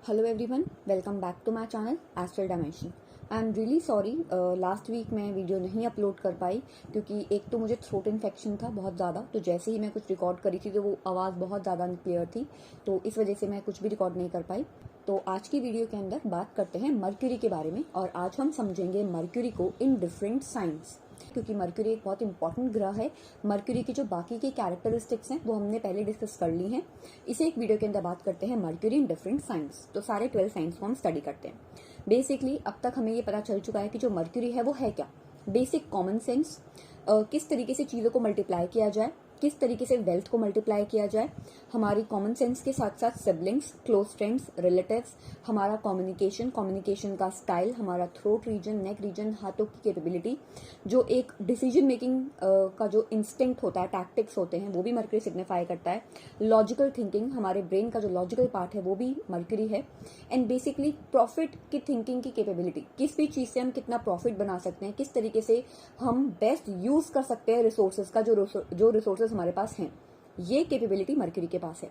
Hello everyone, welcome back to my channel astral dimension. I am really sorry, last week मैं video नहीं upload कर पाई क्योंकि एक तो मुझे थ्रोट इन्फेक्शन था बहुत ज़्यादा। तो जैसे ही मैं कुछ रिकॉर्ड करी थी तो वो आवाज़ बहुत ज़्यादा अनक्लियर थी, तो इस वजह से मैं कुछ भी रिकॉर्ड नहीं कर पाई। तो आज की वीडियो के अंदर बात करते हैं मर्क्यूरी के बारे में, और आज हम समझेंगे मर्क्यूरी को इन डिफरेंट साइंस, क्योंकि मर्क्यूरी एक बहुत इंपॉर्टेंट ग्रह है। मर्क्यूरी की जो बाकी के कैरेक्टरिस्टिक्स हैं वो हमने पहले डिस्कस कर ली हैं। इसे एक वीडियो के अंदर बात करते हैं मर्क्यूरी इन डिफरेंट साइंस। तो सारे 12 साइंस को हम स्टडी करते हैं। बेसिकली अब तक हमें ये पता चल चुका है कि जो मर्क्यूरी है वो है क्या। बेसिक कॉमन सेंस, किस तरीके से चीज़ों को मल्टीप्लाई किया जाए, किस तरीके से वेल्थ को मल्टीप्लाई किया जाए, हमारी कॉमन सेंस के साथ साथ सिबलिंग्स, क्लोज फ्रेंड्स, रिलेटिव्स, हमारा कम्युनिकेशन का स्टाइल, हमारा थ्रोट रीजन, नेक रीजन, हाथों की कैपेबिलिटी, जो एक डिसीजन मेकिंग का जो इंस्टिंक्ट होता है, टैक्टिक्स होते हैं, वो भी मर्क्यूरी सिग्निफाई करता है। लॉजिकल थिंकिंग, हमारे ब्रेन का जो लॉजिकल पार्ट है वो भी मर्क्यूरी है। एंड बेसिकली प्रॉफिट की थिंकिंग की कैपेबिलिटी, किस भी चीज़ से हम कितना प्रॉफिट बना सकते हैं, किस तरीके से हम बेस्ट यूज कर सकते हैं रिसोर्सेज का, जो रिसोर्सेज हमारे पास हैं, ये कैपेबिलिटी मर्क्यूरी के पास है।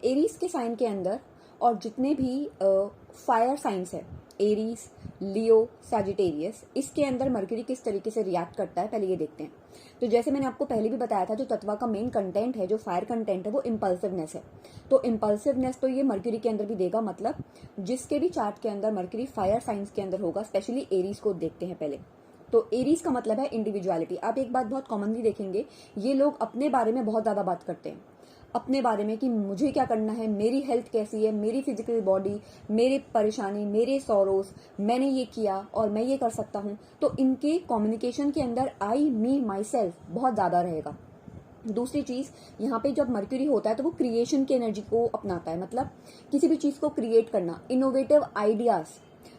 एरीज के साइन के अंदर और जितने भी फायर साइंस है, एरीज, लियो, सैजिटेरियस, इसके अंदर मर्क्यूरी किस तरीके से रिएक्ट करता है पहले ये देखते हैं। तो जैसे मैंने आपको पहले भी बताया था, जो तत्वा का मेन कंटेंट है, जो फायर कंटेंट है, वो इम्पल्सिवनेस है। तो इम्पल्सिवनेस तो ये मर्क्यूरी के अंदर भी देगा। मतलब जिसके भी चार्ट के अंदर मर्क्यूरी फायर साइंस के अंदर होगा, स्पेशली एरीज को देखते हैं पहले। तो एरीज का मतलब है इंडिविजुअलिटी। आप एक बात बहुत कॉमनली देखेंगे, ये लोग अपने बारे में बहुत ज्यादा बात करते हैं, अपने बारे में कि मुझे क्या करना है, मेरी हेल्थ कैसी है, मेरी फिजिकल बॉडी, मेरे परेशानी, मेरे सॉरोज, मैंने ये किया और मैं ये कर सकता हूँ। तो इनके कम्युनिकेशन के अंदर आई, मी, माई सेल्फ बहुत ज्यादा रहेगा। दूसरी चीज, यहाँ पे जब मर्क्यूरी होता है तो वो क्रिएशन की एनर्जी को अपनाता है। मतलब किसी भी चीज को क्रिएट करना, इनोवेटिव आइडियाज,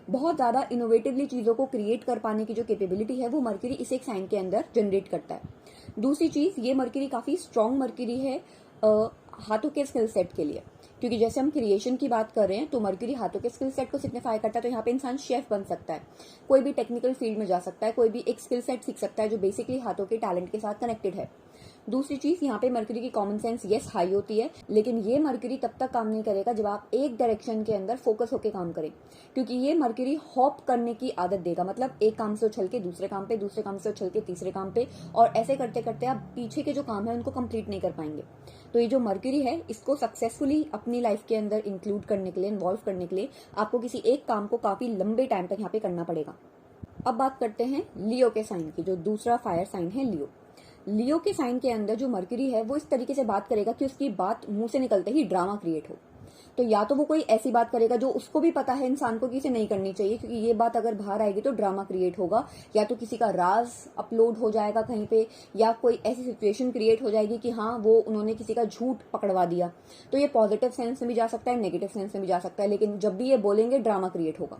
बहुत ज्यादा इनोवेटिवली चीजों को क्रिएट कर पाने की जो कैपेबिलिटी है वो मर्क्यूरी इस एक साइन के अंदर जनरेट करता है। दूसरी चीज, ये मर्क्यूरी काफी स्ट्रांग मर्क्यूरी है हाथों के स्किल सेट के लिए, क्योंकि जैसे हम क्रिएशन की बात कर रहे हैं तो मर्क्यूरी हाथों के स्किल सेट को सिग्निफाई करता है। तो यहाँ पे इंसान शेफ बन सकता है, कोई भी टेक्निकल फील्ड में जा सकता है, कोई भी एक स्किल सेट सीख सकता है जो बेसिकली हाथों के टैलेंट के साथ कनेक्टेड है। दूसरी चीज, यहाँ पे मर्क्यूरी की कॉमन सेंस यस हाई होती है, लेकिन ये मर्क्यूरी तब तक काम नहीं करेगा जब आप एक डायरेक्शन के अंदर फोकस होकर काम करें, क्योंकि ये मर्क्यूरी हॉप करने की आदत देगा। मतलब एक काम से उछल के दूसरे काम पे, दूसरे काम से उछल के तीसरे काम पे, और ऐसे करते करते आप पीछे के जो काम है उनको कंप्लीट नहीं कर पाएंगे। तो ये जो मर्क्यूरी है, इसको सक्सेसफुली अपनी लाइफ के अंदर इंक्लूड करने के लिए, इन्वॉल्व करने के लिए आपको किसी एक काम को काफी लंबे टाइम तक यहाँ पे करना पड़ेगा। अब बात करते हैं लियो के साइन की, जो दूसरा फायर साइन है लियो। लियो के साइन के अंदर जो मर्क्यूरी है वो इस तरीके से बात करेगा कि उसकी बात मुंह से निकलते ही ड्रामा क्रिएट हो। तो या तो वो कोई ऐसी बात करेगा जो उसको भी पता है इंसान को कि इसे नहीं करनी चाहिए, क्योंकि ये बात अगर बाहर आएगी तो ड्रामा क्रिएट होगा, या तो किसी का राज अपलोड हो जाएगा कहीं पे, या कोई ऐसी सिचुएशन क्रिएट हो जाएगी कि हाँ वो उन्होंने किसी का झूठ पकड़वा दिया। तो ये पॉजिटिव सेंस में भी जा सकता है, नेगेटिव सेंस में भी जा सकता है, लेकिन जब भी ये बोलेंगे ड्रामा क्रिएट होगा।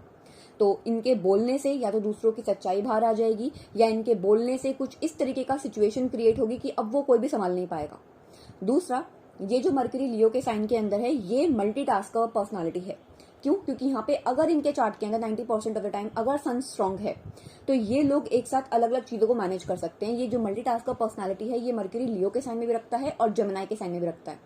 तो इनके बोलने से या तो दूसरों की सच्चाई बाहर आ जाएगी, या इनके बोलने से कुछ इस तरीके का सिचुएशन क्रिएट होगी कि अब वो कोई भी संभाल नहीं पाएगा। दूसरा, ये जो मर्क्यूरी लियो के साइन के अंदर है, ये मल्टीटास्कर पर्सनालिटी है। क्यों? क्योंकि यहाँ पे अगर इनके चार्ट के अंदर 90% ऑफ द टाइम अगर सन स्ट्रांग है तो ये लोग एक साथ अलग अलग चीजों को मैनेज कर सकते हैं। ये जो मल्टीटास्कर पर्सनालिटी है, ये मर्क्यूरी लियो के साइन में भी रखता है और जेमिनी के साइन में भी रखता है।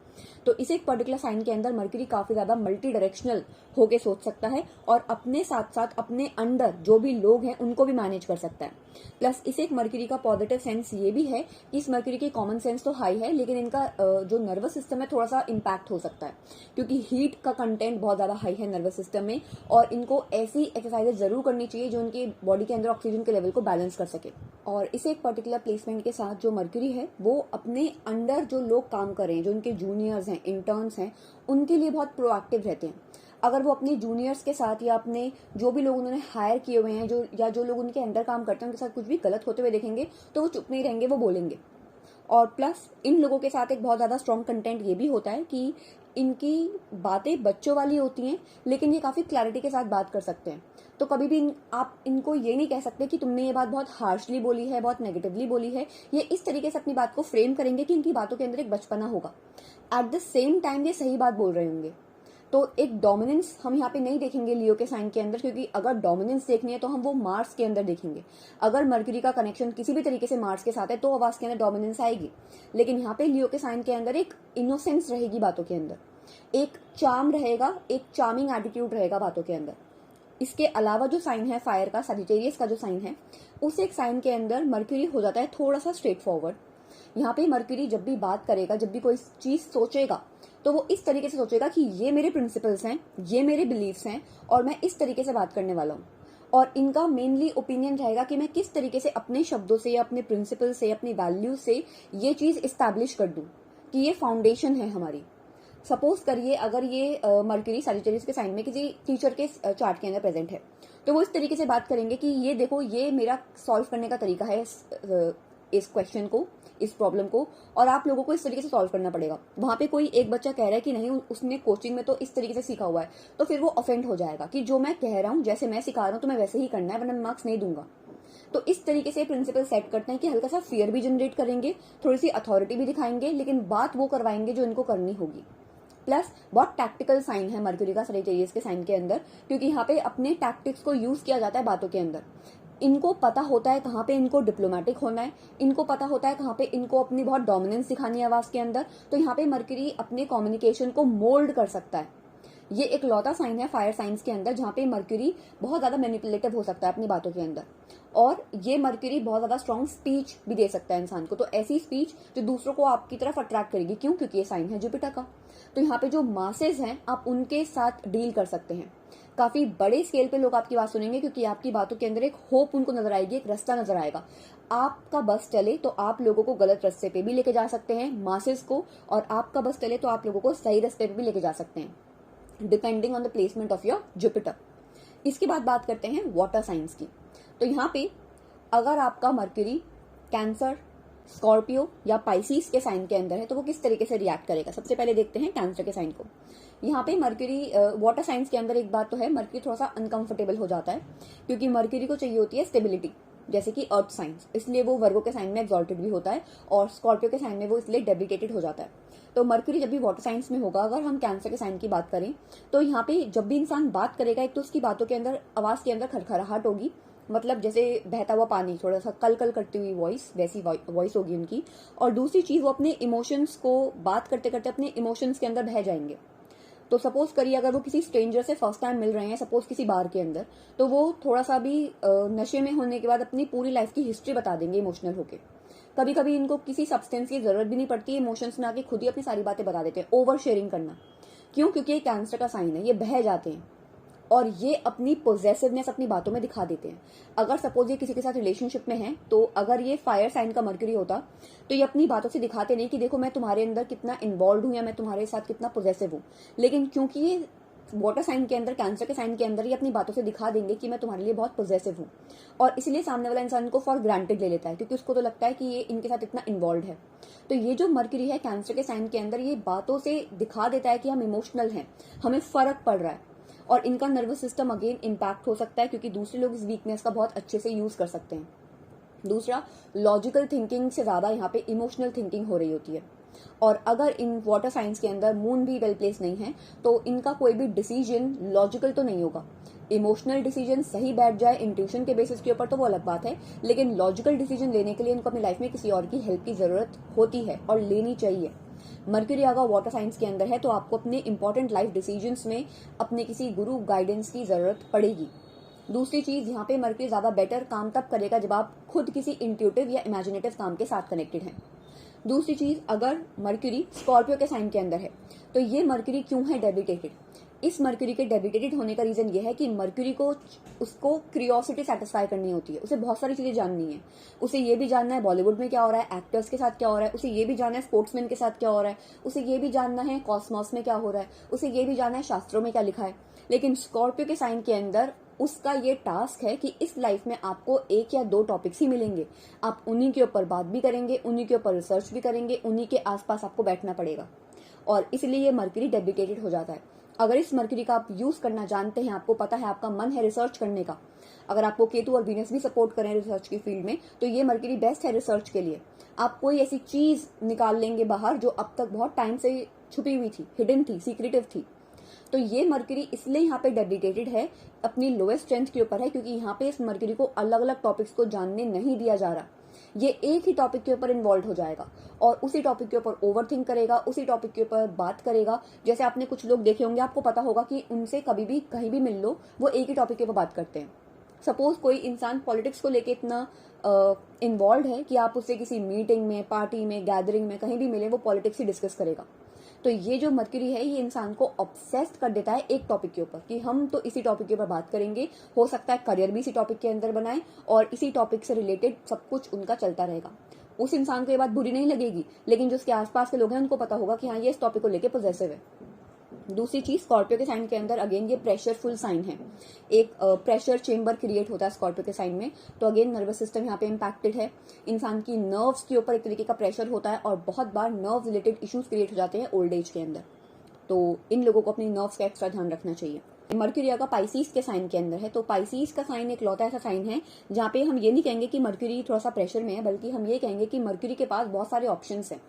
तो इस एक पर्टिकुलर साइन के अंदर मर्क्यूरी काफी ज्यादा मल्टी डायरेक्शनल होके सोच सकता है, और अपने साथ साथ अपने अंडर जो भी लोग हैं उनको भी मैनेज कर सकता है। प्लस इस एक मर्क्यूरी का पॉजिटिव सेंस ये भी है कि इस मर्क्यूरी की कॉमन सेंस तो हाई है, लेकिन इनका जो नर्वस सिस्टम है थोड़ा सा इम्पैक्ट हो सकता है, क्योंकि हीट का कंटेंट बहुत ज्यादा हाई है नर्वस सिस्टम में, और इनको ऐसी एक्सरसाइजेज जरूर करनी चाहिए जो उनकी बॉडी के अंदर ऑक्सीजन के लेवल को बैलेंस कर सके। और इस एक पर्टिकुलर प्लेसमेंट के साथ जो मर्क्यूरी है वो अपने अंडर जो लोग काम कर रहे हैं, जो उनके जूनियर्स हैं, इंटर्न्स हैं, उनके लिए बहुत प्रोएक्टिव रहते हैं। अगर वो अपने जूनियर्स के साथ या अपने जो भी लोग उन्होंने हायर किए हुए हैं, जो लोग उनके अंडर काम करते हैं, उनके साथ कुछ भी गलत होते हुए देखेंगे तो वो चुप नहीं रहेंगे, वो बोलेंगे। और प्लस इन लोगों के साथ एक बहुत ज्यादा स्ट्रॉन्ग कंटेंट ये भी होता है कि इनकी बातें बच्चों वाली होती हैं, लेकिन ये काफी क्लैरिटी के साथ बात कर सकते हैं। तो कभी भी आप इनको ये नहीं कह सकते कि तुमने ये बात बहुत हार्शली बोली है, बहुत नेगेटिवली बोली है। ये इस तरीके से अपनी बात को फ्रेम करेंगे कि इनकी बातों के अंदर एक बचपना होगा, एट द सेम टाइम ये सही बात बोल रहे होंगे। तो एक डोमिनेंस हम यहाँ पे नहीं देखेंगे लियो के साइन के अंदर, क्योंकि अगर डोमिनेंस देखनी है तो हम वो मार्स के अंदर देखेंगे। अगर मर्क्यूरी का कनेक्शन किसी भी तरीके से मार्स के साथ है तो आवाज के अंदर डोमिनेंस आएगी, लेकिन यहाँ पे लियो के साइन के अंदर एक इनोसेंस रहेगी बातों के अंदर। एक चार्म रहेगा, एक चार्मिंग एटीट्यूड रहेगा बातों के अंदर। इसके अलावा जो साइन है फायर का, सजिटेरियस का जो साइन है, उस एक साइन के अंदर मर्क्यूरी हो जाता है थोड़ा सा स्ट्रेट फॉरवर्ड। यहाँ पे मर्क्यूरी जब भी बात करेगा, जब भी कोई चीज सोचेगा, तो वो इस तरीके से सोचेगा कि ये मेरे प्रिंसिपल्स हैं, ये मेरे बिलीव्स हैं और मैं इस तरीके से बात करने वाला हूँ। और इनका मेनली ओपिनियन रहेगा कि मैं किस तरीके से अपने शब्दों से या अपने प्रिंसिपल से, अपनी वैल्यूज से ये चीज इस्टेब्लिश कर दूं कि ये फाउंडेशन है हमारी। सपोज करिए अगर ये मर्क्यूरी सजिटेरियस के साइन में किसी टीचर के चार्ट के अंदर प्रेजेंट है, तो वो इस तरीके से बात करेंगे कि ये देखो, ये मेरा सॉल्व करने का तरीका है इस क्वेश्चन को, इस प्रॉब्लम को, और आप लोगों को इस तरीके से सॉल्व करना पड़ेगा। वहां पे कोई एक बच्चा कह रहा है कि नहीं उसने कोचिंग में तो इस तरीके से सीखा हुआ है, तो फिर वो ऑफेंड हो जाएगा कि जो मैं कह रहा हूँ, जैसे मैं सिखा रहा हूँ, तो मैं वैसे ही करना है, वरना मैं मार्क्स नहीं दूंगा। तो इस तरीके से प्रिंसिपल सेट करते हैं कि हल्का सा फियर भी जनरेट करेंगे, थोड़ी सी अथॉरिटी भी दिखाएंगे, लेकिन बात वो करवाएंगे जो इनको करनी होगी। प्लस बहुत टैक्टिकल साइन है मर्क्यूरी का सजिटेरियस के साइन के अंदर, क्योंकि यहाँ पे अपने टैक्टिक्स को यूज किया जाता है बातों के अंदर। इनको पता होता है कहाँ पे इनको डिप्लोमेटिक होना है, इनको पता होता है कहाँ पे इनको अपनी बहुत डोमिनेंस दिखानी है आवाज के अंदर। तो यहाँ पे मर्क्यूरी अपने कम्युनिकेशन को मोल्ड कर सकता है। ये एक लौता साइन है फायर साइंस के अंदर जहाँ पे मर्क्यूरी बहुत ज्यादा मैनिपुलेटिव हो सकता है अपनी बातों के अंदर, और ये मर्क्यूरी बहुत ज्यादा स्ट्रॉन्ग स्पीच भी दे सकता है इंसान को। तो ऐसी स्पीच जो दूसरों को आपकी तरफ अट्रैक्ट करेगी। क्यों? क्योंकि ये साइन है जुपिटर का। तो यहाँ पे जो मासेस हैं आप उनके साथ डील कर सकते हैं। काफी बड़े स्केल पे लोग आपकी बात सुनेंगे, क्योंकि आपकी बातों के अंदर एक होप उनको नजर आएगी, एक रास्ता नजर आएगा। आपका बस चले तो आप लोगों को गलत रास्ते पे भी लेके जा सकते हैं मासेस को, और आपका बस चले तो आप लोगों को सही रास्ते पे भी लेके जा सकते हैं, depending on the placement of your Jupiter. इसके बाद बात करते हैं वाटर साइंस की। तो यहाँ पे अगर आपका मर्क्यूरी कैंसर, स्कॉर्पियो या पाइसिस के साइन के अंदर है, तो वो किस तरीके से रिएक्ट करेगा। सबसे पहले देखते हैं कैंसर के साइन को। यहाँ पे मर्क्यूरी वाटर साइंस के अंदर एक बात तो है, मर्क्यूरी थोड़ा सा अनकंफर्टेबल हो जाता है, क्योंकि मर्क्यूरी को चाहिए होती है स्टेबिलिटी, जैसे कि अर्थ साइंस, इसलिए वो वर्गो के साइन में एक्सॉल्टेड भी होता है, और स्कॉर्पियो के साइन में वो इसलिए डेबिटेटेड हो जाता है। तो मर्क्यूरी जब भी वाटर साइंस में होगा, अगर हम कैंसर के साइन की बात करें, तो यहाँ पे जब भी इंसान बात करेगा, एक तो उसकी बातों के अंदर, आवाज के अंदर खरखराहट होगी, मतलब जैसे बहता हुआ पानी, थोड़ा सा कल कल करती हुई वॉइस, वैसी वॉइस होगी उनकी। और दूसरी चीज, वो अपने इमोशंस को बात करते करते अपने इमोशंस के अंदर बह जाएंगे। तो सपोज करिए अगर वो किसी स्ट्रेंजर से फर्स्ट टाइम मिल रहे हैं, सपोज किसी बार के अंदर, तो वो थोड़ा सा भी नशे में होने के बाद अपनी पूरी लाइफ की हिस्ट्री बता देंगे इमोशनल होके। कभी कभी इनको किसी सब्सटेंस की जरूरत भी नहीं पड़ती, इमोशंस में आके खुद ही अपनी सारी बातें बता देते हैं। ओवर शेयरिंग करना, क्यों? क्योंकि ये कैंसर का साइन है, ये बह जाते हैं और ये अपनी पोजेसिवनेस अपनी बातों में दिखा देते हैं। अगर सपोज ये किसी के साथ रिलेशनशिप में है, तो अगर ये फायर साइन का मर्क्यूरी होता, तो ये अपनी बातों से दिखाते नहीं कि देखो मैं तुम्हारे अंदर कितना इन्वॉल्व हूं या मैं तुम्हारे साथ कितना पोजेसिव हूं, लेकिन क्योंकि ये वाटर साइन के अंदर, कैंसर के साइन के अंदर, ये अपनी बातों से दिखा देंगे कि मैं तुम्हारे लिए बहुत पोजेसिव हूं, और इसलिए सामने वाला इंसान को फॉर ग्रांटेड ले लेता है, क्योंकि उसको तो लगता है कि ये इनके साथ इतना इन्वॉल्व है। तो ये जो मर्क्यूरी है कैंसर के साइन के अंदर, ये बातों से दिखा देता है कि हम इमोशनल हैं, हमें फर्क पड़ रहा है, और इनका नर्वस सिस्टम अगेन इम्पैक्ट हो सकता है, क्योंकि दूसरे लोग इस वीकनेस का बहुत अच्छे से यूज कर सकते हैं। दूसरा, लॉजिकल थिंकिंग से ज्यादा यहाँ पे इमोशनल थिंकिंग हो रही होती है, और अगर इन वाटर साइंस के अंदर मून भी वेल प्लेस नहीं है, तो इनका कोई भी डिसीजन लॉजिकल तो नहीं होगा। इमोशनल डिसीजन सही बैठ जाए इंट्यूशन के बेसिस के ऊपर तो वो अलग बात है, लेकिन लॉजिकल डिसीजन लेने के लिए इनको अपनी लाइफ में किसी और की हेल्प की जरूरत होती है और लेनी चाहिए। मर्क्यूरी अगर वाटर साइंस के अंदर है, तो आपको अपने इंपॉर्टेंट लाइफ डिसीजंस में अपने किसी गुरु गाइडेंस की जरूरत पड़ेगी। दूसरी चीज, यहाँ पे मर्क्यूरी ज्यादा बेटर काम तब करेगा जब आप खुद किसी इंट्यूटिव या इमेजिनेटिव काम के साथ कनेक्टेड हैं। दूसरी चीज, अगर मर्क्यूरी स्कॉर्पियो के साइन के अंदर है, तो ये मर्क्यूरी क्यों है डेबिटेटेड। इस मर्क्यूरी के डेबिटेटेड होने का रीजन ये है कि मर्क्यूरी को उसको क्यूरियोसिटी सेटिस्फाई करनी होती है, उसे बहुत सारी चीजें जाननी है। उसे ये भी जानना है बॉलीवुड में क्या हो रहा है, एक्टर्स के साथ क्या हो रहा है, उसे ये भी जानना है स्पोर्ट्समैन के साथ क्या हो रहा है, उसे ये भी जानना है कॉस्मॉस में क्या हो रहा है, उसे ये भी जानना है शास्त्रों में क्या लिखा है। लेकिन स्कॉर्पियो के साइन के अंदर उसका ये टास्क है कि इस लाइफ में आपको एक या दो टॉपिक्स ही मिलेंगे, आप उन्हीं के ऊपर बात भी करेंगे, उन्हीं के ऊपर रिसर्च भी करेंगे, उन्हीं के आसपास आपको बैठना पड़ेगा, और इसलिए ये मर्क्यूरी डेबिटेटेड हो जाता है। अगर इस मर्क्यूरी का आप यूज करना जानते हैं, आपको पता है, आपका मन है रिसर्च करने का, अगर आपको केतु और वीनस भी सपोर्ट करें रिसर्च की फील्ड में, तो ये मर्क्यूरी बेस्ट है रिसर्च के लिए। आप कोई ऐसी चीज निकाल लेंगे बाहर जो अब तक बहुत टाइम से छुपी हुई थी, हिडन थी, सीक्रेटिव थी। तो ये मर्क्यूरी इसलिए यहाँ पे डेडिकेटेड है, अपनी लोएस्ट स्ट्रेंथ के ऊपर है, क्योंकि यहाँ पे इस मर्क्यूरी को अलग अलग टॉपिक्स को जानने नहीं दिया जा रहा। ये एक ही टॉपिक के ऊपर इन्वॉल्व हो जाएगा और उसी टॉपिक के ऊपर ओवरथिंक करेगा, उसी टॉपिक के ऊपर बात करेगा। जैसे आपने कुछ लोग देखे होंगे, आपको पता होगा कि उनसे कभी भी कहीं भी मिल लो, वो एक ही टॉपिक के ऊपर बात करते हैं। सपोज कोई इंसान पॉलिटिक्स को लेके इतना इन्वॉल्व है कि आप उससे किसी मीटिंग में, पार्टी में, गैदरिंग में कहीं भी मिले, वो पॉलिटिक्स ही डिस्कस करेगा। तो ये जो मर्क्यूरी है, ये इंसान को ऑब्सेस्ड कर देता है एक टॉपिक के ऊपर कि हम तो इसी टॉपिक के ऊपर बात करेंगे। हो सकता है करियर भी इसी टॉपिक के अंदर बनाए और इसी टॉपिक से रिलेटेड सब कुछ उनका चलता रहेगा। उस इंसान को ये बात बुरी नहीं लगेगी, लेकिन जो उसके आसपास के लोग हैं उनको पता होगा कि हाँ, ये इस टॉपिक को लेकर पॉजिटिव है। दूसरी चीज, स्कॉर्पियो के साइन के अंदर अगेन ये प्रेशरफुल साइन है। एक प्रेशर चेम्बर क्रिएट होता है स्कॉर्पियो के साइन में। तो अगेन नर्वस सिस्टम यहाँ पे इम्पैक्टेड है। इंसान की नर्व्स के ऊपर एक तरीके का प्रेशर होता है और बहुत बार नर्व रिलेटेड इश्यूज क्रिएट हो जाते हैं ओल्ड एज के अंदर। तो इन लोगों को अपनी नर्व्स का एक्स्ट्रा ध्यान रखना चाहिए। मर्क्यूरी अगर पाइसीज के साइन के अंदर है, तो पाइसीज का साइन एक लौता ऐसा साइन है जहाँ पे हम ये नहीं कहेंगे कि मर्क्यूरी थोड़ा सा प्रेशर में है, बल्कि हम ये कहेंगे कि मर्क्यूरी के पास बहुत सारे ऑप्शंस हैं।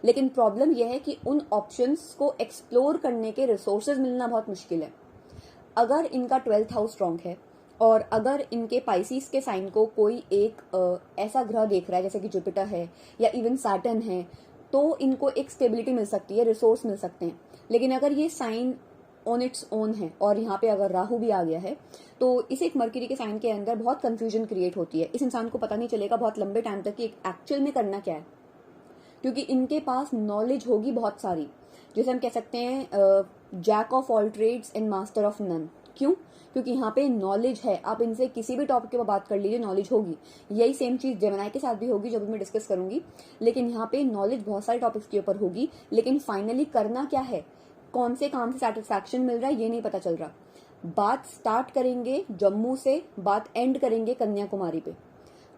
लेकिन प्रॉब्लम यह है कि उन ऑप्शंस को एक्सप्लोर करने के रिसोर्सेज मिलना बहुत मुश्किल है। अगर इनका 12th हाउस स्ट्रॉन्ग है और अगर इनके पाइसीज के साइन को कोई एक ऐसा ग्रह देख रहा है जैसे कि जुपिटर है या इवन सैटर्न है, तो इनको एक स्टेबिलिटी मिल सकती है, रिसोर्स मिल सकते हैं। लेकिन अगर ये साइन ऑन इट्स ओन है और यहाँ पे अगर राहु भी आ गया है, तो इस एक मर्क्यूरी के साइन के अंदर बहुत कंफ्यूजन क्रिएट होती है। इस इंसान को पता नहीं चलेगा बहुत लंबे टाइम तक कि एक्चुअल में करना क्या है, क्योंकि इनके पास नॉलेज होगी बहुत सारी, जैसे हम कह सकते हैं jack of all trades and master of none. क्यों? क्योंकि यहाँ पे नॉलेज है। आप इनसे किसी भी टॉपिक के ऊपर बात कर लीजिए, नॉलेज होगी। यही सेम चीज जेमिनी के साथ भी होगी, जो भी मैं डिस्कस करूंगी। लेकिन यहाँ पे नॉलेज बहुत सारे टॉपिक्स के ऊपर होगी, लेकिन फाइनली करना क्या है, कौन से काम से सेटिस्फैक्शन मिल रहा है, ये नहीं पता चल रहा। बात स्टार्ट करेंगे जम्मू से, बात एंड करेंगे कन्याकुमारी पे।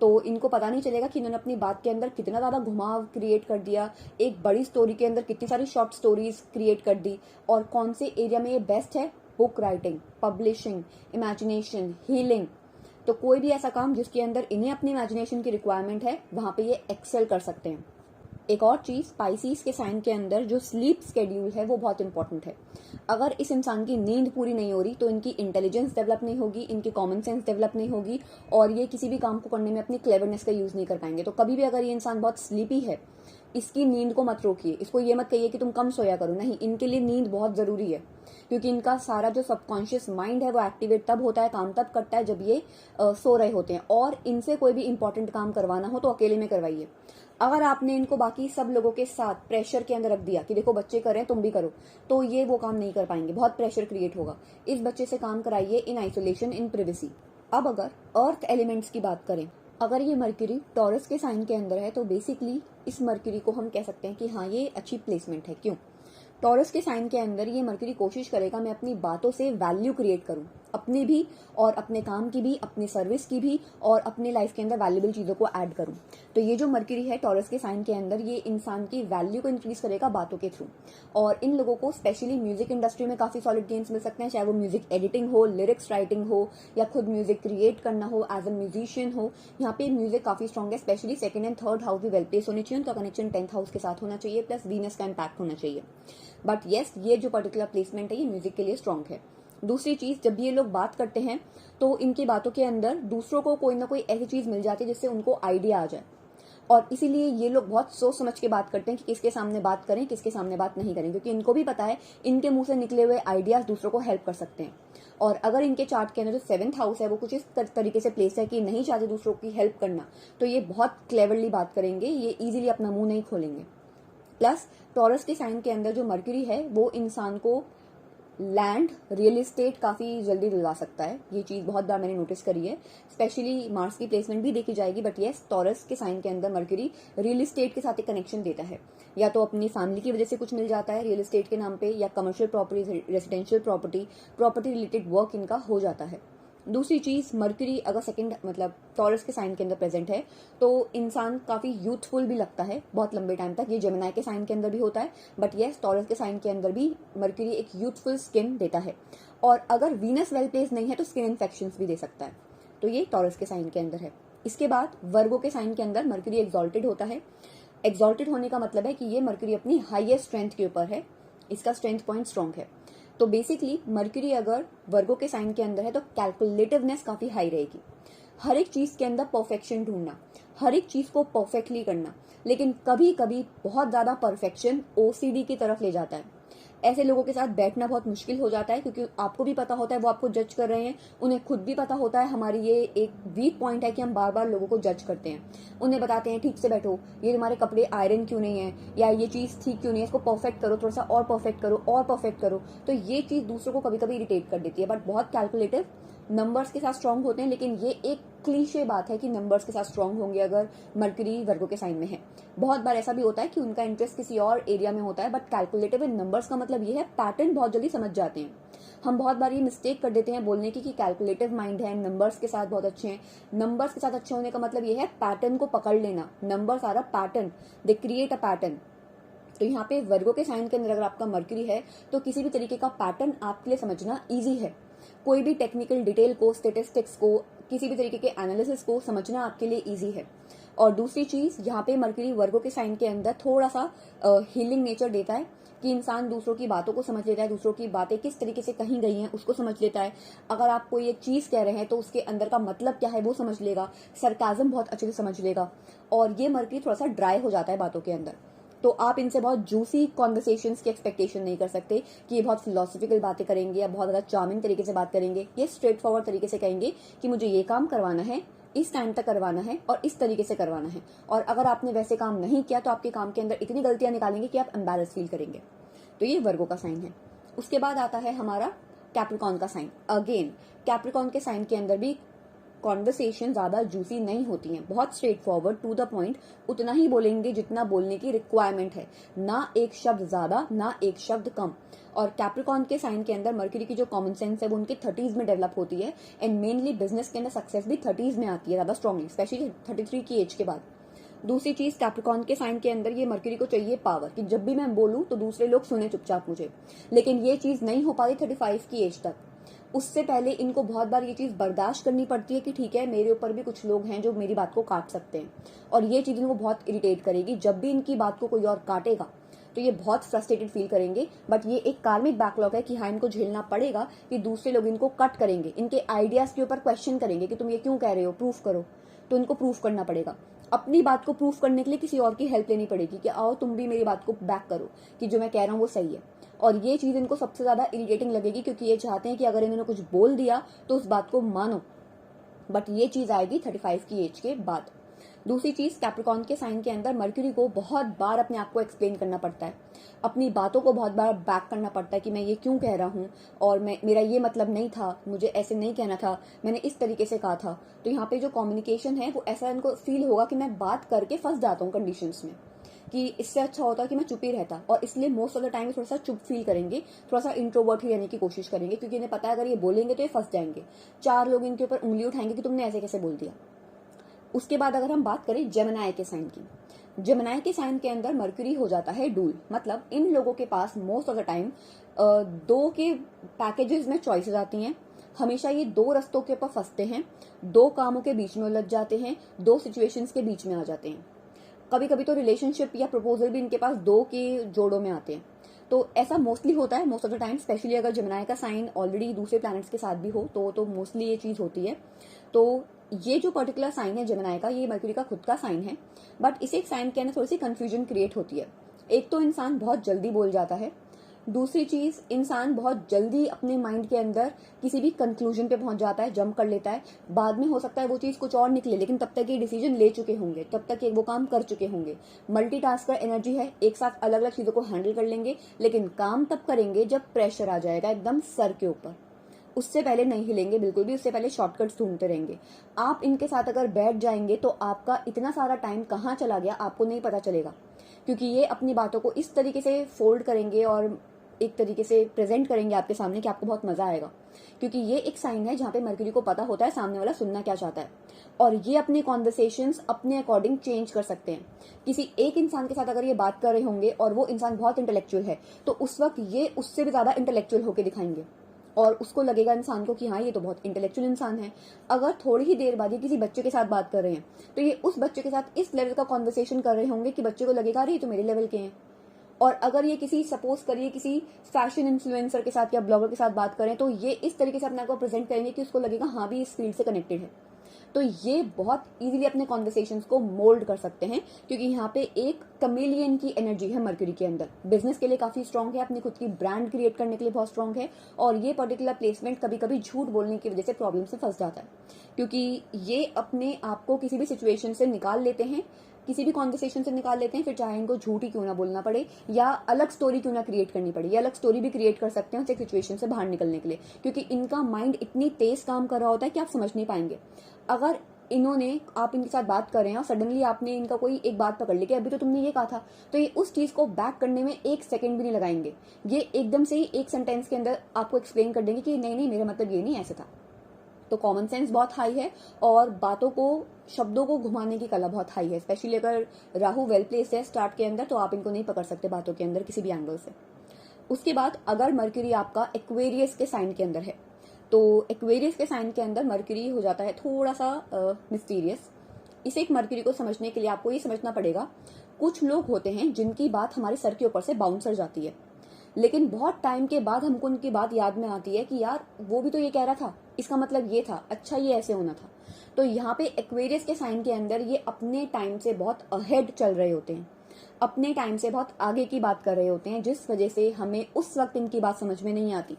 तो इनको पता नहीं चलेगा कि इन्होंने अपनी बात के अंदर कितना ज़्यादा घुमाव क्रिएट कर दिया, एक बड़ी स्टोरी के अंदर कितनी सारी शॉर्ट स्टोरीज क्रिएट कर दी, और कौन से एरिया में ये बेस्ट है, book writing, publishing, imagination, healing. तो कोई भी ऐसा काम जिसके अंदर इन्हें अपनी इमेजिनेशन की रिक्वायरमेंट है, वहाँ पे ये एक्सेल कर सकते हैं। एक और चीज, पाइसीज के साइन के अंदर जो स्लीप स्केड्यूल है वो बहुत इंपॉर्टेंट है। अगर इस इंसान की नींद पूरी नहीं हो रही, तो इनकी इंटेलिजेंस डेवलप नहीं होगी, इनकी कॉमन सेंस डेवलप नहीं होगी, और ये किसी भी काम को करने में अपनी क्लेवरनेस का यूज नहीं कर पाएंगे। तो कभी भी अगर ये इंसान बहुत स्लीपी है, इसकी नींद को मत रोकिए। इसको ये मत कहिए कि तुम कम सोया करो, नहीं, इनके लिए नींद बहुत जरूरी है, क्योंकि इनका सारा जो सबकॉन्शियस माइंड है वो एक्टिवेट तब होता है, काम तब करता है जब ये सो रहे होते हैं। और इनसे कोई भी इंपॉर्टेंट काम करवाना हो तो अकेले में करवाइए। अगर आपने इनको बाकी सब लोगों के साथ प्रेशर के अंदर रख दिया कि देखो बच्चे कर रहे हैं तुम भी करो, तो ये वो काम नहीं कर पाएंगे, बहुत प्रेशर क्रिएट होगा। इस बच्चे से काम कराइए इन आइसोलेशन, इन प्रिवेसी। अब अगर अर्थ एलिमेंट्स की बात करें, अगर ये मर्क्यूरी टॉरस के साइन के अंदर है, तो बेसिकली इस मर्क्यूरी को हम कह सकते हैं कि हाँ, ये अच्छी प्लेसमेंट है। क्यों? टॉरस के साइन के अंदर ये मर्क्यूरी कोशिश करेगा मैं अपनी बातों से वैल्यू क्रिएट करूं, अपनी भी और अपने काम की भी, अपनी सर्विस की भी, और अपने लाइफ के अंदर वैल्यूबल चीज़ों को ऐड करूं। तो ये जो मर्क्यूरी है टॉरस के साइन के अंदर, ये इंसान की वैल्यू को इंक्रीज करेगा बातों के थ्रू। और इन लोगों को स्पेशली म्यूजिक इंडस्ट्री में काफ़ी सॉलिड गेम्स मिल सकते हैं, चाहे वो म्यूजिक एडिटिंग हो, लिरिक्स राइटिंग हो, या खुद म्यूजिक क्रिएट करना हो, एज अ म्यूजिशियन हो। यहाँ पे म्यूजिक काफ़ी स्ट्रॉन्ग है, specially second and third house भी वेल प्लेस होनी चाहिए, उनका कनेक्शन 10th हाउस के साथ होना चाहिए, प्लस वीनस का इम्पैक्ट होना चाहिए। बट येस, ये जो पर्टिकुलर प्लेसमेंट है ये म्यूजिक के लिए स्ट्रॉन्ग है। दूसरी चीज, जब ये लोग बात करते हैं तो इनकी बातों के अंदर दूसरों को कोई ना कोई ऐसी चीज मिल जाती है जिससे उनको आइडिया आ जाए, और इसीलिए ये लोग बहुत सोच समझ के बात करते हैं कि किसके सामने बात करें, किसके सामने बात नहीं करें, क्योंकि इनको भी पता है इनके मुंह से निकले हुए आइडियाज दूसरों को हेल्प कर सकते हैं। और अगर इनके चार्ट के अंदर जो 7th हाउस है वो कुछ इस तरीके से प्लेस है कि नहीं चाहते दूसरों की हेल्प करना, तो ये बहुत क्लेवरली बात करेंगे, ये इजीली अपना मुंह नहीं खोलेंगे। प्लस टॉरस के साइन के अंदर जो मर्क्यूरी है वो इंसान को लैंड, रियल एस्टेट काफ़ी जल्दी दिलवा सकता है। ये चीज़ बहुत बार मैंने नोटिस करी है, स्पेशली मार्स की प्लेसमेंट भी देखी जाएगी। बट येस, टॉरस के साइन के अंदर मर्क्यूरी रियल एस्टेट के साथ एक कनेक्शन देता है, या तो अपनी फैमिली की वजह से कुछ मिल जाता है रियल एस्टेट के नाम पे, या commercial property, residential property related work इनका हो जाता है। दूसरी चीज, मर्क्यूरी अगर सेकंड मतलब टॉरस के साइन के अंदर प्रेजेंट है तो इंसान काफी यूथफुल भी लगता है बहुत लंबे टाइम तक। ये जेमिनी के साइन के अंदर भी होता है, बट येस, टॉरस के साइन के अंदर भी मर्क्यूरी एक यूथफुल स्किन देता है। और अगर वीनस वेल प्लेस नहीं है तो स्किन इन्फेक्शंस भी दे सकता है। तो ये टॉरस के साइन के अंदर है। इसके बाद वर्गो के साइन के अंदर मर्क्यूरी एक्सॉल्टेड होता है। एक्सॉल्टेड होने का मतलब है कि ये मर्क्यूरी अपनी हाईएस्ट स्ट्रेंथ के ऊपर है, इसका स्ट्रेंथ पॉइंट स्ट्रॉन्ग है। तो बेसिकली मर्क्यूरी अगर वर्गो के साइन के अंदर है तो कैलकुलेटिवनेस काफी हाई रहेगी, हर एक चीज के अंदर परफेक्शन ढूंढना, हर एक चीज़ को परफेक्टली करना, लेकिन कभी कभी बहुत ज़्यादा परफेक्शन ओसीडी की तरफ ले जाता है। ऐसे लोगों के साथ बैठना बहुत मुश्किल हो जाता है, क्योंकि आपको भी पता होता है वो आपको जज कर रहे हैं, उन्हें खुद भी पता होता है हमारी ये एक वीक पॉइंट है कि हम बार बार लोगों को जज करते हैं। उन्हें बताते हैं ठीक से बैठो, ये तुम्हारे कपड़े आयरन क्यों नहीं है, या ये चीज़ ठीक क्यों नहीं है, इसको परफेक्ट करो, थोड़ा सा और परफेक्ट करो और परफेक्ट करो। तो ये चीज़ दूसरों को कभी कभी इरिटेट कर देती है, बट बहुत कैलकुलेटिव नंबर्स के साथ स्ट्रांग होते हैं। लेकिन ये एक क्लीशे बात है कि नंबर्स के साथ स्ट्रांग होंगे अगर मरकरी वर्गों के साइन में है। बहुत बार ऐसा भी होता है कि उनका इंटरेस्ट किसी और एरिया में होता है, बट कैलकुलेटिव इन नंबर्स का मतलब ये है पैटर्न बहुत जल्दी समझ जाते हैं। हम बहुत बार ये मिस्टेक कर देते हैं बोलने की कि कैलकुलेटिव माइंड है, नंबर्स के साथ बहुत अच्छे हैं। नंबर्स के साथ अच्छे होने का मतलब ये है पैटर्न को पकड़ लेना। Numbers are a pattern, they create a pattern. तो यहाँ पे वर्गों के साइन के अंदर अगर आपका मरकरी है तो किसी भी तरीके का पैटर्न आपके लिए समझना ईजी है। कोई भी टेक्निकल डिटेल को, स्टेटिस्टिक्स को, किसी भी तरीके के एनालिसिस को समझना आपके लिए ईजी है। और दूसरी चीज, यहाँ पे मरकरी वर्गों के साइन के अंदर थोड़ा सा हीलिंग नेचर देता है कि इंसान दूसरों की बातों को समझ लेता है, दूसरों की बातें किस तरीके से कही गई हैं उसको समझ लेता है। अगर आप कोई एक चीज कह रहे हैं तो उसके अंदर का मतलब क्या है वो समझ लेगा, सरकाजम बहुत अच्छे से समझ लेगा। और ये मरकरी थोड़ा सा ड्राई हो जाता है बातों के अंदर, तो आप इनसे बहुत जूसी कॉन्वर्सेशंस की एक्सपेक्टेशन नहीं कर सकते कि ये बहुत फिलोसफिकल बातें करेंगे या बहुत ज़्यादा चार्मिंग तरीके से बात करेंगे। ये स्ट्रेट फॉरवर्ड तरीके से कहेंगे कि मुझे ये काम करवाना है, इस टाइम तक करवाना है और इस तरीके से करवाना है, और अगर आपने वैसे काम नहीं किया तो आपके काम के अंदर इतनी गलतियां निकालेंगे कि आप एम्बैरस फील करेंगे। तो ये वर्गों का साइन है। उसके बाद आता है हमारा कैप्रिकॉर्न का साइन। अगेन कैप्रिकॉर्न के साइन के अंदर भी कॉन्वर्सेशन ज्यादा जूसी नहीं होती हैं, बहुत straightforward to the point, उतना ही बोलेंगे जितना बोलने की रिक्वायरमेंट है, ना एक शब्द ज्यादा ना एक शब्द कम। और कैप्रिकॉर्न के साइन के अंदर मरकरी की जो कॉमन सेंस है वो उनके 30s में डेवलप होती है, एंड मेनली बिजनेस के अंदर सक्सेस भी 30s में आती है ज्यादा स्ट्रांगली, स्पेशली 33 की एज के बाद। दूसरी चीज, कैप्रिकॉर्न के साइन के अंदर ये मरकरी को चाहिए पावर, कि जब भी मैं बोलूं तो दूसरे लोग सुने चुपचाप मुझे, लेकिन ये चीज नहीं हो पाती 35 की एज तक। उससे पहले इनको बहुत बार ये चीज बर्दाश्त करनी पड़ती है कि ठीक है मेरे ऊपर भी कुछ लोग हैं जो मेरी बात को काट सकते हैं, और ये चीज इनको बहुत इरिटेट करेगी। जब भी इनकी बात को कोई और काटेगा तो ये बहुत फ्रस्ट्रेटेड फील करेंगे, बट ये एक कार्मिक बैकलॉग है कि हाँ इनको झेलना पड़ेगा कि दूसरे लोग इनको कट करेंगे, इनके आइडियाज के ऊपर क्वेश्चन करेंगे कि तुम ये क्यों कह रहे हो, प्रूफ करो। तो इनको प्रूफ करना पड़ेगा। अपनी बात को प्रूफ करने के लिए किसी और की हेल्प लेनी पड़ेगी कि आओ तुम भी मेरी बात को बैक करो कि जो मैं कह रहा हूँ वो सही है। और ये चीज इनको सबसे ज्यादा इरिटेटिंग लगेगी, क्योंकि ये चाहते हैं कि अगर इन्होंने कुछ बोल दिया तो उस बात को मानो, बट ये चीज आएगी 35 की एज के बाद। दूसरी चीज, कैप्रिकॉर्न के साइन के अंदर मरकरी को बहुत बार अपने आप को एक्सप्लेन करना पड़ता है, अपनी बातों को बहुत बार बैक करना पड़ता है कि मैं ये क्यों कह रहा हूँ, और मेरा ये मतलब नहीं था, मुझे ऐसे नहीं कहना था, मैंने इस तरीके से कहा था। तो यहाँ पे जो कम्युनिकेशन है वो ऐसा इनको फील होगा कि मैं बात करके फंस जाता हूँ कंडीशंस में, कि इससे अच्छा होता कि मैं चुप ही रहता। और इसलिए मोस्ट ऑफ द टाइम थोड़ा सा चुप फील करेंगे, थोड़ा सा इंट्रोवर्ट ही रहने की कोशिश करेंगे, क्योंकि इन्हें पता है अगर ये बोलेंगे तो ये फंस जाएंगे, 4 लोग इनके ऊपर उंगली उठाएंगे कि तुमने ऐसे कैसे बोल दिया। उसके बाद अगर हम बात करें जेमिनी के साइन की, जेमिनी के साइन के अंदर मरकरी हो जाता है डूल, मतलब इन लोगों के पास मोस्ट ऑफ द टाइम 2 के पैकेजेस में चॉइसेस आती हैं। हमेशा ये 2 रस्तों के ऊपर फंसते हैं, 2 कामों के बीच में उलझ जाते हैं, 2 सिचुएशंस के बीच में आ जाते हैं। कभी कभी तो रिलेशनशिप या प्रपोजल भी इनके पास 2 के जोड़ों में आते हैं। तो ऐसा मोस्टली होता है most of the time, specially अगर जेमिनी का साइन ऑलरेडी दूसरे प्लैनेट्स के साथ भी हो तो मोस्टली ये चीज होती है। तो ये जो पर्टिकुलर साइन है जेमिनी का, ये मरकरी का खुद का साइन है, बट इस एक साइन के अंदर थोड़ी सी कंफ्यूजन क्रिएट होती है। एक तो इंसान बहुत जल्दी बोल जाता है, दूसरी चीज इंसान बहुत जल्दी अपने माइंड के अंदर किसी भी कंक्लूजन पे पहुंच जाता है, जंप कर लेता है। बाद में हो सकता है वो चीज कुछ और निकले, लेकिन तब तक ये डिसीजन ले चुके होंगे, तब तक ये वो काम कर चुके होंगे। मल्टीटास्कर एनर्जी है, एक साथ अलग अलग चीजों को हैंडल कर लेंगे, लेकिन काम तब करेंगे जब प्रेशर आ जाएगा एकदम सर के ऊपर। उससे पहले नहीं हिलेंगे बिल्कुल भी, उससे पहले शॉर्टकट्स ढूंढते रहेंगे। आप इनके साथ अगर बैठ जाएंगे तो आपका इतना सारा टाइम कहाँ चला गया आपको नहीं पता चलेगा, क्योंकि ये अपनी बातों को इस तरीके से फोल्ड करेंगे और एक तरीके से प्रेजेंट करेंगे आपके सामने कि आपको बहुत मजा आएगा। क्योंकि ये एक साइन है जहाँ पे मरकरी को पता होता है सामने वाला सुनना क्या चाहता है, और ये अपने कॉन्वर्सेशंस अपने अकॉर्डिंग चेंज कर सकते हैं। किसी एक इंसान के साथ अगर ये बात कर रहे होंगे और वो इंसान बहुत इंटेलेक्चुअल है, तो उस वक्त ये उससे भी ज्यादा इंटेलेक्चुअल होकर दिखाएंगे, और उसको लगेगा इंसान को कि हाँ ये तो बहुत इंटेलेक्चुअल इंसान है। अगर थोड़ी ही देर बाद ये किसी बच्चे के साथ बात कर रहे हैं तो ये उस बच्चे के साथ इस लेवल का कॉन्वर्सेशन कर रहे होंगे कि बच्चे को लगेगा अरे ये तो मेरे लेवल के हैं। और अगर ये किसी सपोज करिए किसी फैशन इन्फ्लुएंसर के साथ या ब्लॉगर के साथ बात करें तो ये इस तरीके से अपने आप को प्रेजेंट करेंगे कि उसको लगेगा हाँ भी इस फील्ड से कनेक्टेड है। तो ये बहुत इजीली अपने कॉन्वर्सेशंस को मोल्ड कर सकते हैं, क्योंकि यहाँ पे एक कमेलियन की एनर्जी है मरकरी के अंदर। बिजनेस के लिए काफी स्ट्रांग है, अपनी खुद की ब्रांड क्रिएट करने के लिए बहुत स्ट्रांग है, और ये पर्टिकुलर प्लेसमेंट कभी कभी झूठ बोलने की वजह से प्रॉब्लम से फंस जाता है, क्योंकि ये अपने आप को किसी भी सिचुएशन से निकाल लेते हैं, किसी भी कॉन्वर्सेशन से निकाल लेते हैं, फिर चाहे इनको झूठ ही क्यों ना बोलना पड़े या अलग स्टोरी क्यों ना क्रिएट करनी पड़े, या अलग स्टोरी भी क्रिएट कर सकते हैं उस एक सिचुएशन से बाहर निकलने के लिए, क्योंकि इनका माइंड इतनी तेज काम कर रहा होता है कि आप समझ नहीं पाएंगे। अगर इन्होंने, आप इनके साथ बात कर रहे हैं और सडनली आपने इनका कोई एक बात पकड़ ली कि अभी तो तुमने ये कहा था, तो ये उस चीज को बैक करने में एक सेकंड भी नहीं लगाएंगे। ये एकदम से ही एक सेंटेंस के अंदर आपको एक्सप्लेन कर देंगे कि नहीं नहीं, मेरा मतलब ये नहीं, ऐसे था। तो कॉमन सेंस बहुत हाई है, और बातों को, शब्दों को घुमाने की कला बहुत हाई है। स्पेशली अगर राहु वेल प्लेस है स्टार्ट के अंदर, तो आप इनको नहीं पकड़ सकते बातों के अंदर किसी भी एंगल से। उसके बाद अगर मर्क्यूरी आपका एक्वेरियस के साइन के अंदर है, तो एक्वेरियस के साइन के अंदर मर्क्यूरी हो जाता है थोड़ा सा मिस्टीरियस। इसे एक मर्क्यूरी को समझने के लिए आपको ये समझना पड़ेगा, कुछ लोग होते हैं जिनकी बात हमारे सर के ऊपर से बाउंसर जाती है, लेकिन बहुत टाइम के बाद हमको उनकी बात याद में आती है कि यार वो भी तो ये कह रहा था, इसका मतलब ये था, अच्छा ये ऐसे होना था। तो यहाँ पे एक्वेरियस के साइन के अंदर ये अपने टाइम से बहुत अहेड चल रहे होते हैं, अपने टाइम से बहुत आगे की बात कर रहे होते हैं, जिस वजह से हमें उस वक्त इनकी बात समझ में नहीं आती।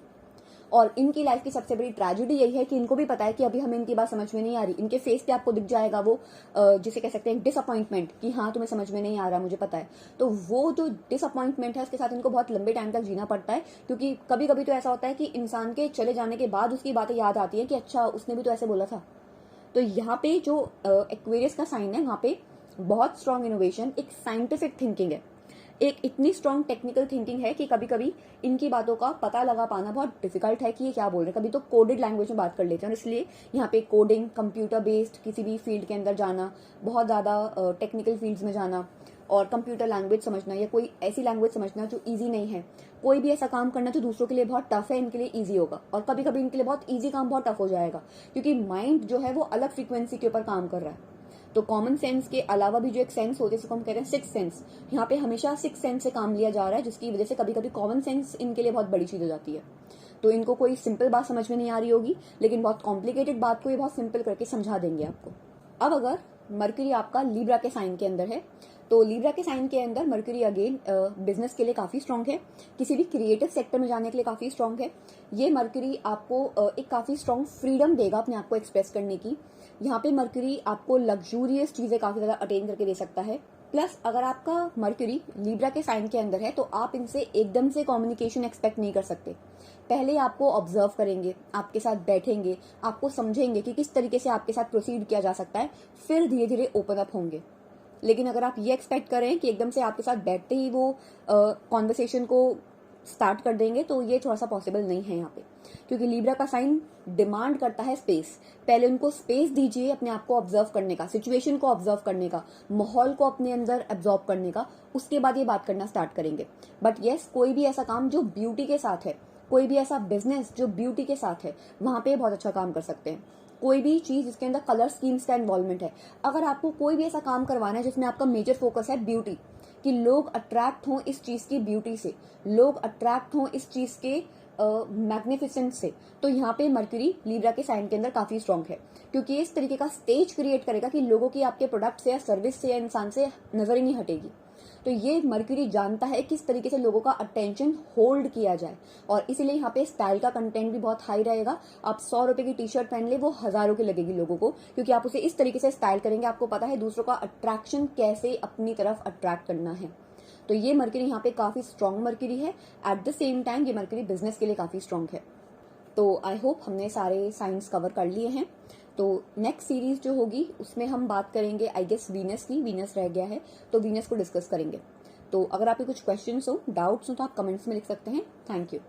और इनकी लाइफ की सबसे बड़ी ट्रेजेडी यही है कि इनको भी पता है कि अभी हमें इनकी बात समझ में नहीं आ रही। इनके फेस पे आपको दिख जाएगा वो जिसे कह सकते हैं डिसअपॉइंटमेंट, कि हाँ तुम्हें समझ में नहीं आ रहा, मुझे पता है। तो वो जो डिसअपॉइंटमेंट है उसके साथ इनको बहुत लंबे टाइम तक जीना पड़ता है, क्योंकि कभी कभी तो ऐसा होता है कि इंसान के चले जाने के बाद उसकी बातें याद आती है कि अच्छा उसने भी तो ऐसे बोला था। तो यहाँ पे जो एक्वेरियस का साइन है, वहाँ पे बहुत स्ट्रॉन्ग इनोवेशन, एक साइंटिफिक थिंकिंग है, एक इतनी स्ट्रॉन्ग टेक्निकल थिंकिंग है कि कभी कभी इनकी बातों का पता लगा पाना बहुत डिफिकल्ट है कि ये क्या बोल रहे हैं। कभी तो कोडेड लैंग्वेज में बात कर लेते हैं, और इसलिए यहाँ पे कोडिंग, कंप्यूटर बेस्ड किसी भी फील्ड के अंदर जाना, बहुत ज़्यादा टेक्निकल फील्ड्स में जाना, और कंप्यूटर लैंग्वेज समझना या कोई ऐसी लैंग्वेज समझना जो ईजी नहीं है, कोई भी ऐसा काम करना जो दूसरों के लिए बहुत टफ है, इनके लिए ईजी होगा, और कभी कभी इनके लिए बहुत ईजी काम बहुत टफ हो जाएगा, क्योंकि माइंड जो है वो अलग फ्रीक्वेंसी के ऊपर काम कर रहा है। तो कॉमन सेंस के अलावा भी जो एक सेंस होते हैं जिसको हम कहते हैं सिक्स सेंस, यहाँ पे हमेशा सिक्स सेंस से काम लिया जा रहा है, जिसकी वजह से कभी कभी कॉमन सेंस इनके लिए बहुत बड़ी चीज हो जाती है। तो इनको कोई सिंपल बात समझ में नहीं आ रही होगी, लेकिन बहुत कॉम्प्लिकेटेड बात को ये बहुत सिंपल करके समझा देंगे आपको। अब अगर मर्क्यूरी आपका लीब्रा के साइन के अंदर है, तो लीब्रा के साइन के अंदर मर्क्यूरी अगेन बिजनेस के लिए काफी स्ट्रांग है, किसी भी क्रिएटिव सेक्टर में जाने के लिए काफी स्ट्रांग है। ये मर्क्यूरी आपको एक काफी स्ट्रांग फ्रीडम देगा अपने आप को एक्सप्रेस करने की। यहाँ पे मर्क्यूरी आपको लग्जूरियस चीजें काफी ज्यादा अटेन करके दे सकता है। प्लस अगर आपका मर्क्यूरी लीब्रा के साइन के अंदर है, तो आप इनसे एकदम से कम्युनिकेशन एक्सपेक्ट नहीं कर सकते। पहले आपको ऑब्जर्व करेंगे, आपके साथ बैठेंगे, आपको समझेंगे कि किस तरीके से आपके साथ प्रोसीड किया जा सकता है, फिर धीरे धीरे ओपन अप होंगे। लेकिन अगर आप ये एक्सपेक्ट करें कि एकदम से आपके साथ बैठते ही वो कॉन्वर्सेशन को स्टार्ट कर देंगे, तो ये थोड़ा सा पॉसिबल नहीं है यहाँ पे, क्योंकि लीब्रा का साइन डिमांड करता है स्पेस। पहले उनको स्पेस दीजिए अपने आप को ऑब्जर्व करने का, सिचुएशन को ऑब्जर्व करने का, माहौल को अपने अंदर एब्जॉर्ब करने का, उसके बाद ये बात करना स्टार्ट करेंगे। बट येस, कोई भी ऐसा काम जो ब्यूटी के साथ है, कोई भी ऐसा बिजनेस जो ब्यूटी के साथ है, वहां पे बहुत अच्छा काम कर सकते हैं। कोई भी चीज जिसके अंदर कलर स्कीम्स का इन्वॉल्वमेंट है, अगर आपको कोई भी ऐसा काम करवाना है जिसमें आपका मेजर फोकस है ब्यूटी, कि लोग अट्रैक्ट हों इस चीज की ब्यूटी से, लोग अट्रैक्ट हों इस चीज के मैग्निफिसेंस से, तो यहाँ पे मर्क्यूरी लीब्रा के साइन के अंदर काफी स्ट्रांग है, क्योंकि ये इस तरीके का स्टेज क्रिएट करेगा कि लोगों की आपके प्रोडक्ट से या सर्विस से या इंसान से नजर ही नहीं हटेगी। तो ये मर्क्यूरी जानता है किस तरीके से लोगों का अटेंशन होल्ड किया जाए, और इसीलिए यहाँ पे स्टाइल का कंटेंट भी बहुत हाई रहेगा। आप 100 रुपए की टी शर्ट पहन ले, वो हजारों की लगेगी लोगों को, क्योंकि आप उसे इस तरीके से स्टाइल करेंगे, आपको पता है दूसरों का अट्रैक्शन कैसे अपनी तरफ अट्रैक्ट करना है। तो ये मर्क्यूरी यहाँ पे काफी स्ट्रांग मर्क्यूरी है। एट द सेम टाइम ये मर्क्यूरी बिजनेस के लिए काफी स्ट्रांग है। तो आई होप हमने सारे साइंस कवर कर लिए हैं। तो नेक्स्ट सीरीज जो होगी उसमें हम बात करेंगे आई गेस वीनस की, वीनस रह गया है तो वीनस को डिस्कस करेंगे। तो अगर आपके कुछ क्वेश्चंस हो, डाउट्स हो, तो आप कमेंट्स में लिख सकते हैं। Thank you.